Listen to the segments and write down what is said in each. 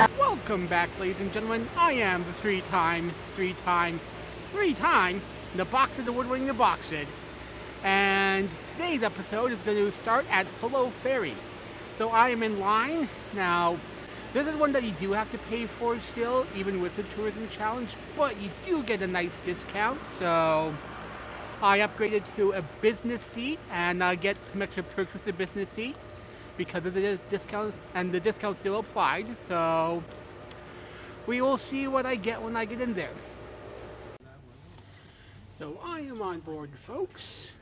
Welcome back, ladies and gentlemen. I am the three-time the boxer, the woodwing, the boxer. And today's episode is going to start at Hullo Ferry. So I am in line. Now, this is one that you do have to pay for still, even with the tourism challenge, but you do get a nice discount. So I upgraded to a business seat, and I get some extra perks with the business seat because of the discount, and the discount still applied. So we will see what I get when I get in there. So I am on board, folks,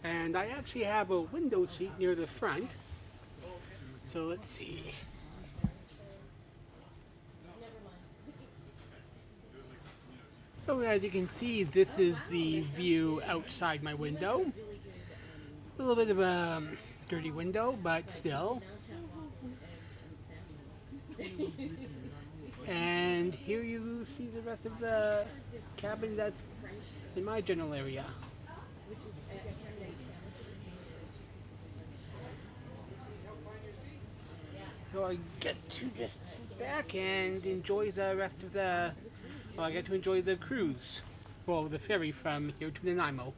and I actually have a window seat near the front. So let's see. So as you can see, this is the view outside my window. A little bit of a dirty window, but still. And here you see the rest of the cabin that's in my general area. So I get to just sit back and enjoy the rest of the, well, I get to enjoy the cruise, well, the ferry from here to Nanaimo.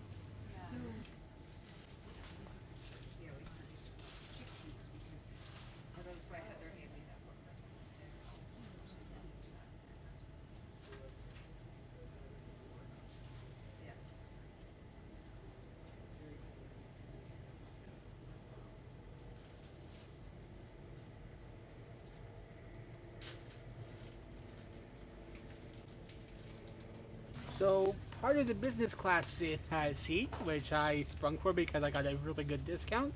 So part of the business class seat, which I sprung for because I got a really good discount,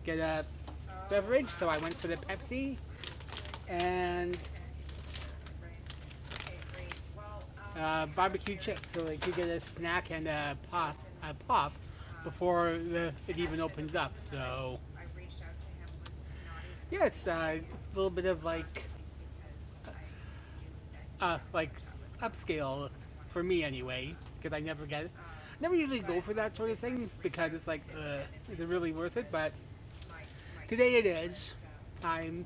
get a beverage, so I went for the Pepsi, and barbecue chips, so like you get a snack and a pop before it even opens up. So yes, a little bit of like upscale. For me anyway, because I never usually go for that sort of thing because it's like, is it really worth it? But today it is. I'm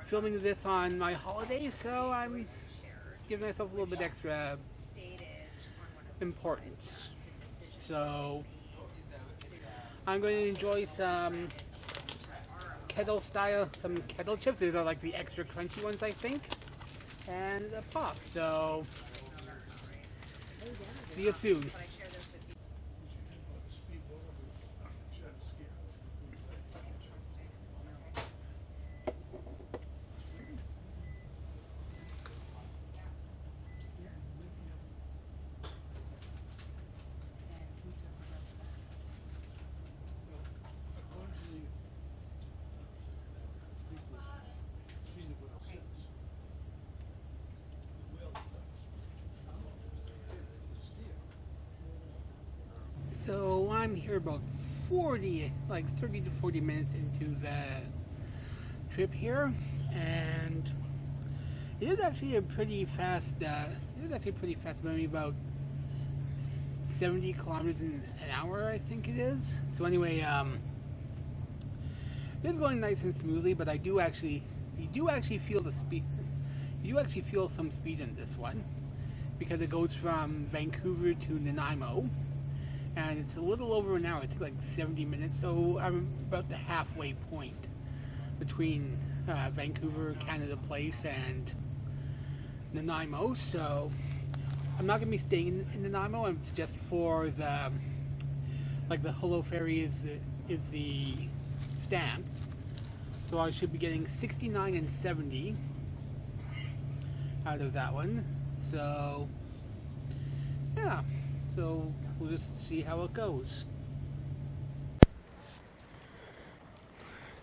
filming this on my holiday, so I'm giving myself a little bit extra importance. So I'm going to enjoy some kettle chips. These are like the extra crunchy ones, I think, and a pop. So see you soon. So I'm here about 30 to 40 minutes into the trip here, and it is actually a pretty fast, maybe about 70 kilometers an hour, I think it is. So anyway, it is going nice and smoothly, but you do actually feel the speed. You do actually feel some speed in this one, because it goes from Vancouver to Nanaimo. And it's a little over an hour. It took like 70 minutes, so I'm about the halfway point between Vancouver, Canada Place, and Nanaimo. So I'm not going to be staying in Nanaimo. It's just for the Hullo Ferry is the stamp. So I should be getting 69 and 70 out of that one. So yeah. So we'll just see how it goes.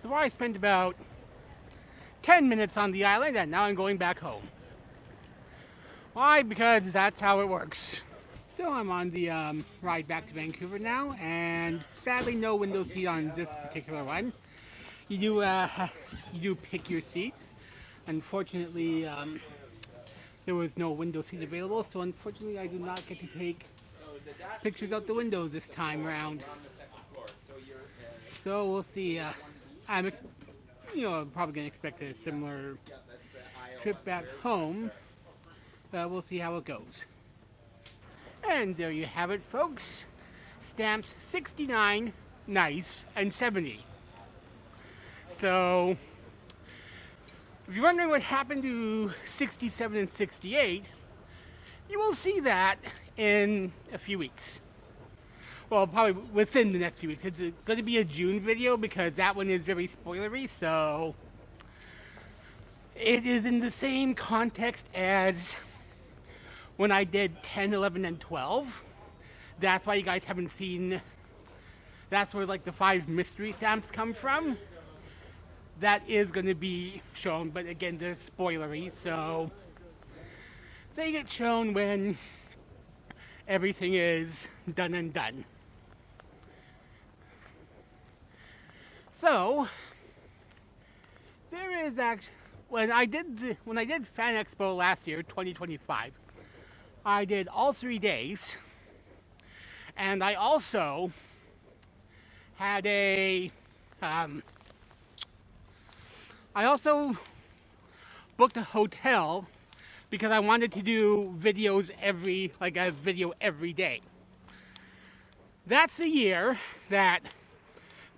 So I spent about 10 minutes on the island, and now I'm going back home. Why? Because that's how it works. So I'm on the ride back to Vancouver now, and sadly no window seat on this particular one. You do pick your seats. Unfortunately, there was no window seat available, so unfortunately I do not get to take pictures out the window this time around. So we'll see. I'm you know, I'm probably going to expect a similar trip back home. We'll see how it goes. And there you have it, folks. Stamps 69, nice, and 70. So, if you're wondering what happened to 67 and 68, you will see that in a few weeks. Well, probably within the next few weeks. It's going to be a June video because that one is very spoilery, so it is in the same context as when I did 10, 11, and 12. That's why you guys haven't seen, that's where like the 5 mystery stamps come from. That is going to be shown, but again, they're spoilery, so they get shown when everything is done and done. So, there is actually, when I did Fan Expo last year, 2025, I did all 3 days, and I also had I also booked a hotel because I wanted to do videos a video every day. That's the year that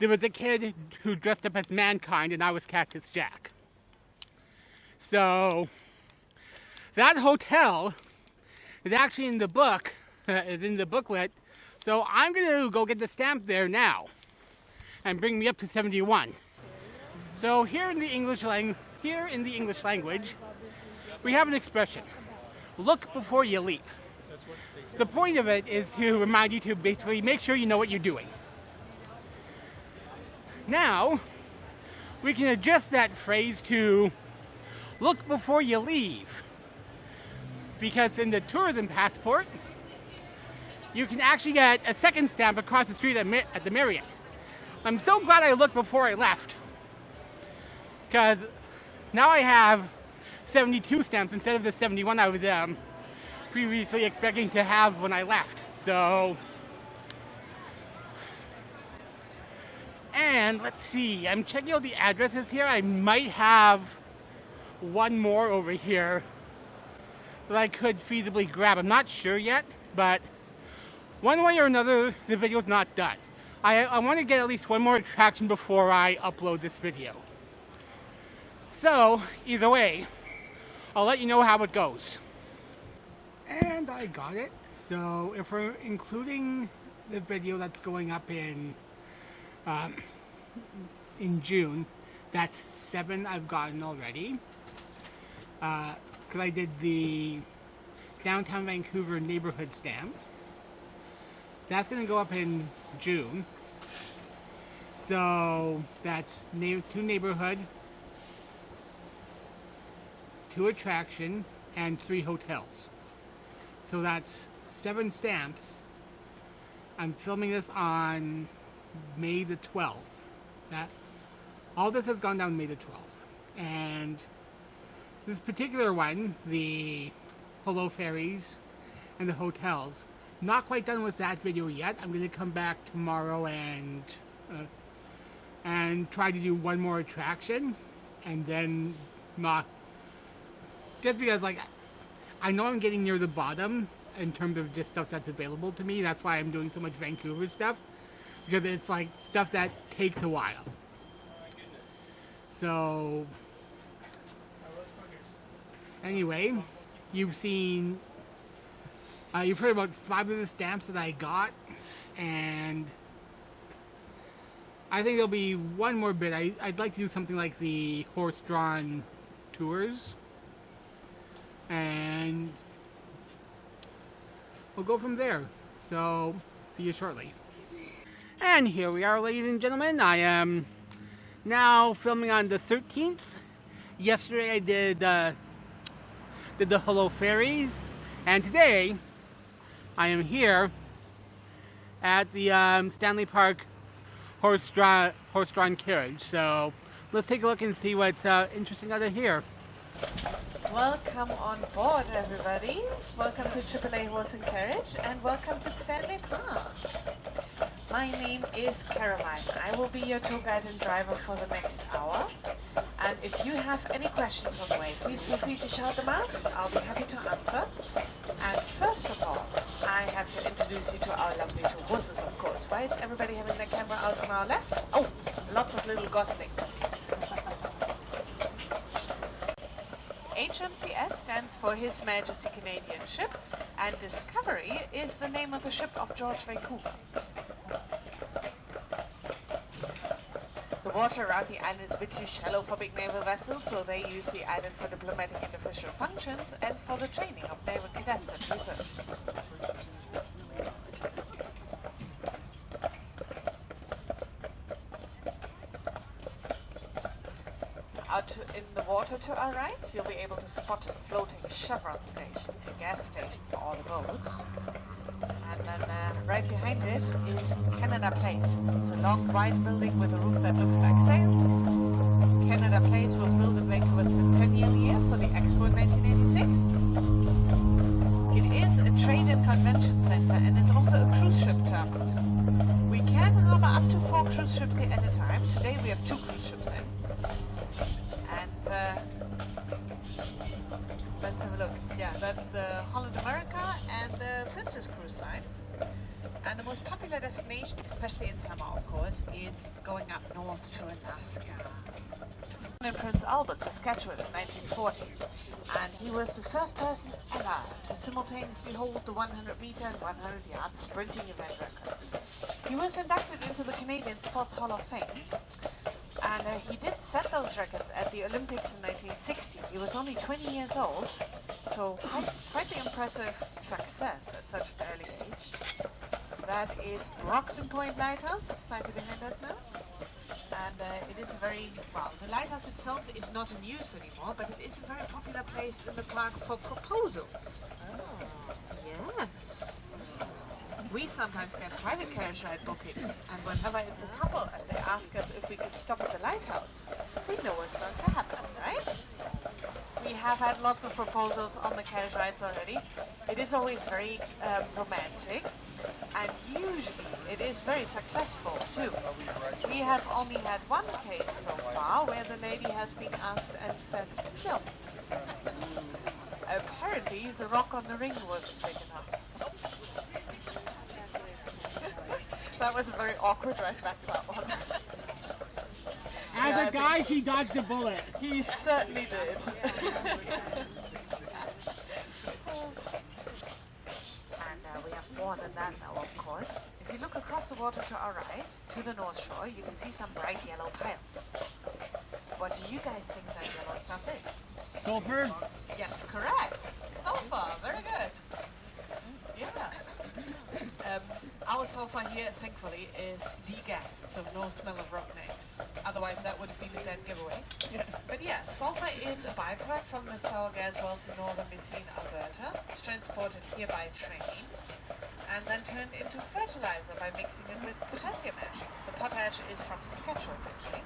there was a kid who dressed up as Mankind and I was Cactus Jack. So, that hotel is actually in the book, is in the booklet. So I'm going to go get the stamp there now and bring me up to 71. So here in the English language, we have an expression, look before you leap. The point of it is to remind you to basically make sure you know what you're doing. Now, we can adjust that phrase to look before you leave. Because in the tourism passport, you can actually get a second stamp across the street at the Marriott. I'm so glad I looked before I left. Because now I have 72 stamps instead of the 71 I was previously expecting to have when I left. So, and let's see, I'm checking out the addresses here. I might have one more over here that I could feasibly grab. I'm not sure yet, but one way or another, the video's not done. I want to get at least one more attraction before I upload this video. So, either way, I'll let you know how it goes. And I got it. So, if we're including the video that's going up in June, that's 7 I've gotten already. Because I did the downtown Vancouver neighborhood stamp. That's going to go up in June. So that's 2 neighborhood, 2 attraction, and 3 hotels. So that's 7 stamps. I'm filming this on May the 12th. All this has gone down May the 12th. And this particular one, the Hullo Ferries and the hotels, not quite done with that video yet. I'm going to come back tomorrow and try to do one more attraction, and then not just because like I know I'm getting near the bottom in terms of just stuff that's available to me. That's why I'm doing so much Vancouver stuff, because it's like stuff that takes a while. So anyway, you've heard about 5 of the stamps that I got, and I think there'll be one more bit. I'd like to do something like the horse-drawn tours, and we'll go from there. So, see you shortly. And here we are, ladies and gentlemen. I am now filming on the 13th. Yesterday I did the Hullo Ferries, and today I am here at the Stanley Park horse-drawn carriage. So let's take a look and see what's interesting out of here. Welcome on board, everybody. Welcome to AAA Horse and Carriage, and welcome to Stanley Park. My name is Caroline. I will be your tour guide and driver for the next hour. And if you have any questions on the way, please feel free to shout them out. I'll be happy to answer. And first of all, I have to introduce you to our lovely two horses, of course. Why is everybody having their camera out on our left? Oh, lots of little goslings. HMCS stands for His Majesty Canadian Ship, and Discovery is the name of the ship of George Vancouver. The water around the island is a bit too shallow for big naval vessels, so they use the island for diplomatic and official functions and for the training of naval cadets and reserves. Out in the water to our right, you'll be able to spot a floating chevron station, a gas station for all the boats. And then right behind it is Canada Place. It's a long white building with a roof that looks like sails. Canada Place was built in Vancouver's centennial year for the Expo in 1986. It is a trade and convention center, and it's also a cruise ship terminal. We can harbor up to 4 cruise ships here at a time. Today we have 2 cruise ships in. And let's have a look. Yeah, that's the Holland America and the Princess Cruise Line. And the most popular destination, especially in summer of course, is going up north to Alaska. In Prince Albert, Saskatchewan in 1940. And he was the first person ever to simultaneously hold the 100 meter and 100 yard sprinting event records. He was inducted into the Canadian Sports Hall of Fame. And he did set those records at the Olympics in 1960. He was only 20 years old, so quite the impressive success at such an early age. That is Brockton Point Lighthouse, slightly behind us now. And it is a very, well, the lighthouse itself is not in use anymore, but it is a very popular place in the park for proposals. Oh, yes. We sometimes get private carriage ride bookings, and whenever it's a couple and they ask us if we could stop at the lighthouse, we know what's going to happen, right? We have had lots of proposals on the carriage rides already. It is always very romantic, and usually it is very successful too. We have only had one case so far where the lady has been asked and said no. Apparently the rock on the ring wasn't big enough. That was a very awkward right back, that one. As a guy, she dodged a bullet. He certainly did. And we have more than that now, of course. If you look across the water to our right, to the North Shore, you can see some bright yellow piles. What do you guys think that yellow stuff is? Sulfur? Yes, correct. Sulfur, very good. Yeah. Our sulfur here, thankfully, is degassed, so no smell of rotten eggs. Otherwise, that would have been a dead giveaway. But yeah, sulfur is a byproduct from the sour gas wells in northern BC in Alberta. It's transported here by train and then turned into fertilizer by mixing it with potassium ash. The potash is from Saskatchewan, actually,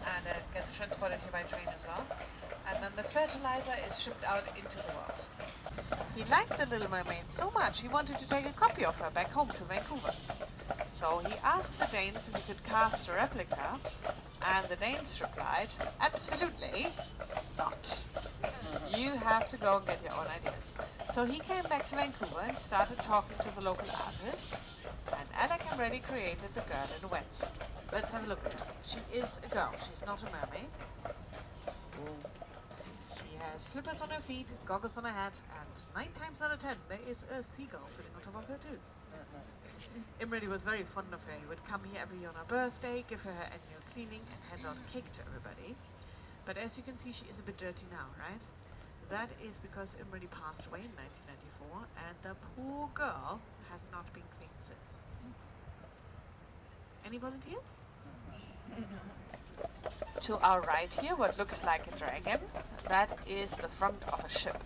and it gets transported here by train as well. And then the fertilizer is shipped out into the world. He liked the Little Mermaid so much he wanted to take a copy of her back home to Vancouver. So he asked the Danes if he could cast a replica, and the Danes replied, absolutely not. You have to go and get your own ideas. So he came back to Vancouver and started talking to the local artists, and Alec and Reddy created the girl in a wetsuit. Let's have a look at her. She is a girl, she's not a mermaid. She has flippers on her feet, goggles on her hat, and 9 times out of 10 there is a seagull sitting on top of her too. Imredy was very fond of her. He would come here every year on her birthday, give her her annual cleaning, and hand out cake to everybody. But as you can see, she is a bit dirty now, right? That is because Imredy passed away in 1994, and the poor girl has not been cleaned since. Any volunteers? To our right here, what looks like a dragon, that is the front of a ship.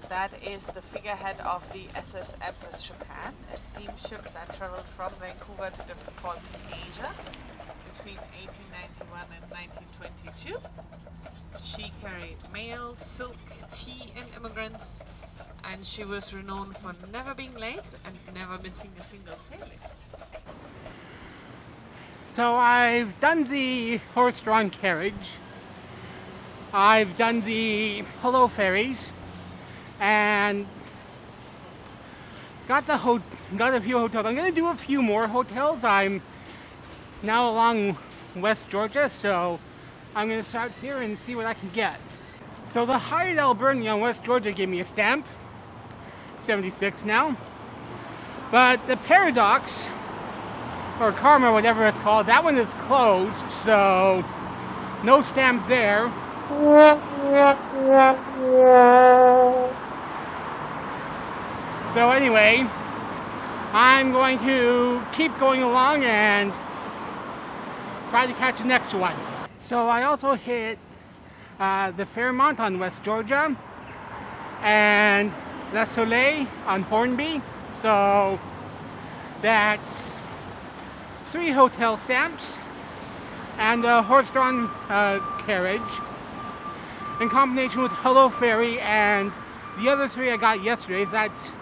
That is the figurehead of the SS Empress Japan, a steamship that traveled from Vancouver to different ports in Asia between 1891 and 1922. She carried mail, silk, tea, and immigrants, and she was renowned for never being late and never missing a single sailing. So I've done the horse-drawn carriage. I've done the Hullo Ferries, and got a few hotels. I'm going to do a few more hotels. I'm now along West Georgia, so I'm going to start here and see what I can get. So the Hyatt Alberni on West Georgia gave me a stamp, 76 now. But the Paradox, or Karma, whatever it's called, that one is closed, so no stamp there. So anyway, I'm going to keep going along and try to catch the next one. So I also hit the Fairmont on West Georgia and La Soleil on Hornby. So that's 3 hotel stamps and a horse-drawn carriage in combination with Hullo Ferry and the other 3 I got yesterday. So that's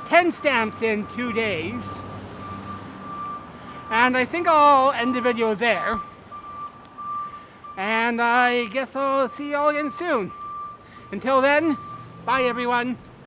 10 stamps in 2 days. And I think I'll end the video there. And I guess I'll see you all again soon. Until then, bye everyone.